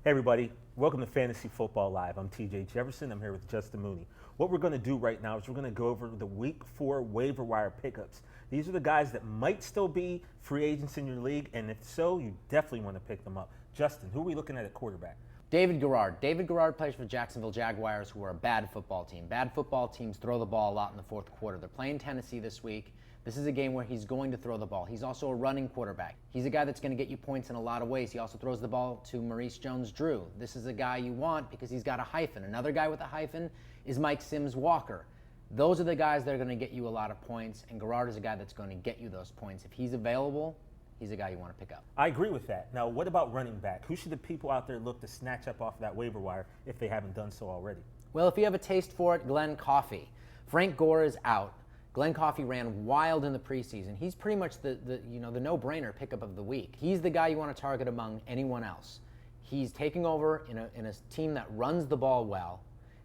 Hey everybody, welcome to Fantasy Football Live. I'm TJ Jefferson. I'm here with Justin Mooney. What we're going to do right now is we're going to go over the Week 4 waiver wire pickups. These are the guys that might still be free agents in your league, and if so, you definitely want to pick them up. Justin, who are we looking at quarterback? David Garrard. David Garrard plays for the Jacksonville Jaguars, who are a bad football team. Bad football teams throw the ball a lot in the fourth quarter. They're playing Tennessee this week. This is a game where he's going to throw the ball. He's also a running quarterback. He's a guy that's going to get you points in a lot of ways. He also throws the ball to Maurice Jones-Drew. This is a guy you want because he's got a hyphen. Another guy with a hyphen is Mike Sims-Walker. Those are the guys that are going to get you a lot of points, and Garrard is a guy that's going to get you those points. If he's available, he's a guy you want to pick up. I agree with that. Now, what about running back? Who should the people out there look to snatch up off that waiver wire if they haven't done so already? Well, if you have a taste for it, Glenn Coffey. Frank Gore is out. Glenn Coffey ran wild in the preseason. He's pretty much the no-brainer pickup of the week. He's the guy you want to target among anyone else. He's taking over in a team that runs the ball well.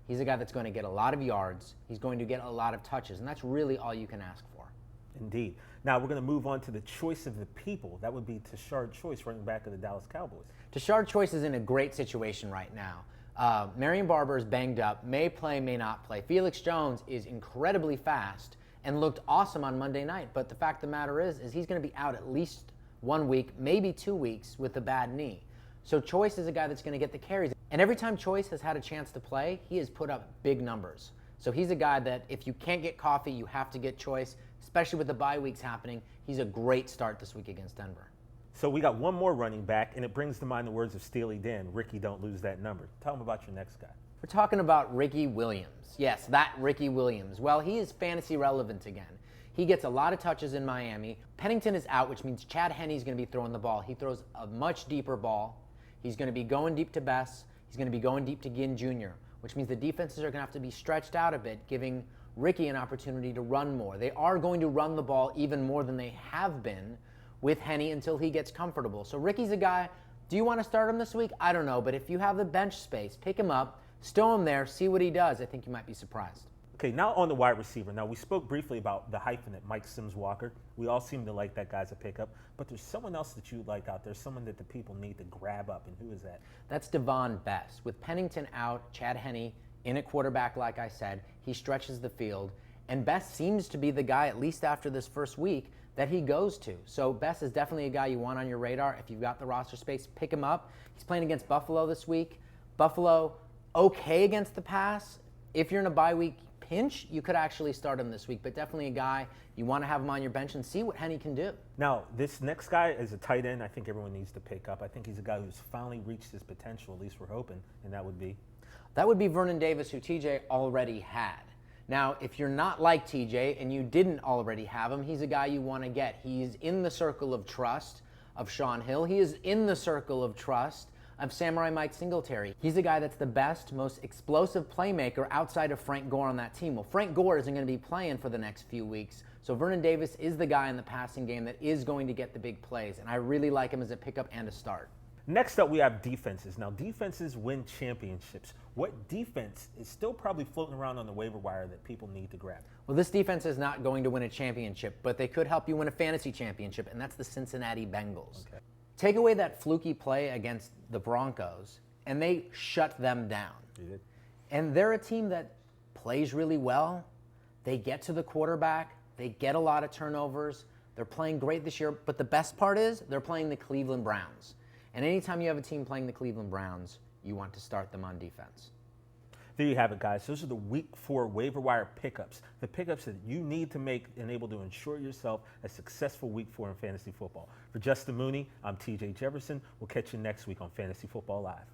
He's a guy that's going to get a lot of yards. He's going to get a lot of touches, and that's really all you can ask for. Indeed. Now we're going to move on to the choice of the people. That would be Tashard Choice, running back of the Dallas Cowboys. Tashard Choice is in a great situation right now. Marion Barber is banged up, may play, may not play. Felix Jones is incredibly fast and looked awesome on Monday night. But the fact of the matter is he's going to be out at least 1 week, maybe 2 weeks with a bad knee. So Choice is a guy that's going to get the carries. And every time Choice has had a chance to play, he has put up big numbers. So he's a guy that if you can't get Coffey, you have to get Choice, especially with the bye weeks happening. He's a great start this week against Denver. So we got one more running back, and it brings to mind the words of Steely Dan, Ricky, don't lose that number. Tell him about your next guy. We're talking about Ricky Williams. Yes, that Ricky Williams. Well, he is fantasy relevant again. He gets a lot of touches in Miami. Pennington is out, which means Chad Henney's going to be throwing the ball. He throws a much deeper ball. He's going to be going deep to Bess. He's going to be going deep to Ginn Jr., which means the defenses are going to have to be stretched out a bit, giving Ricky an opportunity to run more. They are going to run the ball even more than they have been with Henney until he gets comfortable. So Ricky's a guy, do you want to start him this week? I don't know, but if you have the bench space, pick him up, stow him there, see what he does. I think you might be surprised. Okay, now on the wide receiver. Now, we spoke briefly about the hyphen at Mike Sims-Walker. We all seem to like that guy as a pickup, but there's someone else that you like out there, someone that the people need to grab up, and who is that? That's Devon Bess. With Pennington out, Chad Henney in at quarterback, like I said, he stretches the field, and Bess seems to be the guy, at least after this first week, that he goes to. So Bess is definitely a guy you want on your radar. If you've got the roster space, pick him up. He's playing against Buffalo this week. Buffalo, okay against the pass. If you're in a bye week pinch, you could actually start him this week, but definitely a guy you want to have him on your bench and see what Henney can do. Now, this next guy is a tight end I think everyone needs to pick up. I think he's a guy who's finally reached his potential, at least we're hoping, and that would be? That would be Vernon Davis, who TJ already had. Now, if you're not like TJ and you didn't already have him, he's a guy you want to get. He's in the circle of trust of Sean Hill. He is in the circle of trust of Samurai Mike Singletary. He's a guy that's the best, most explosive playmaker outside of Frank Gore on that team. Well, Frank Gore isn't going to be playing for the next few weeks, so Vernon Davis is the guy in the passing game that is going to get the big plays, and I really like him as a pickup and a start. Next up, we have defenses. Now, defenses win championships. What defense is still probably floating around on the waiver wire that people need to grab? Well, this defense is not going to win a championship, but they could help you win a fantasy championship, and that's the Cincinnati Bengals. Okay. Take away that fluky play against the Broncos, and they shut them down. And they're a team that plays really well. They get to the quarterback. They get a lot of turnovers. They're playing great this year, but the best part is they're playing the Cleveland Browns. And anytime you have a team playing the Cleveland Browns, you want to start them on defense. There you have it, guys. Those are the Week 4 waiver wire pickups, the pickups that you need to make and able to ensure yourself a successful Week 4 in fantasy football. For Justin Mooney, I'm TJ Jefferson. We'll catch you next week on Fantasy Football Live.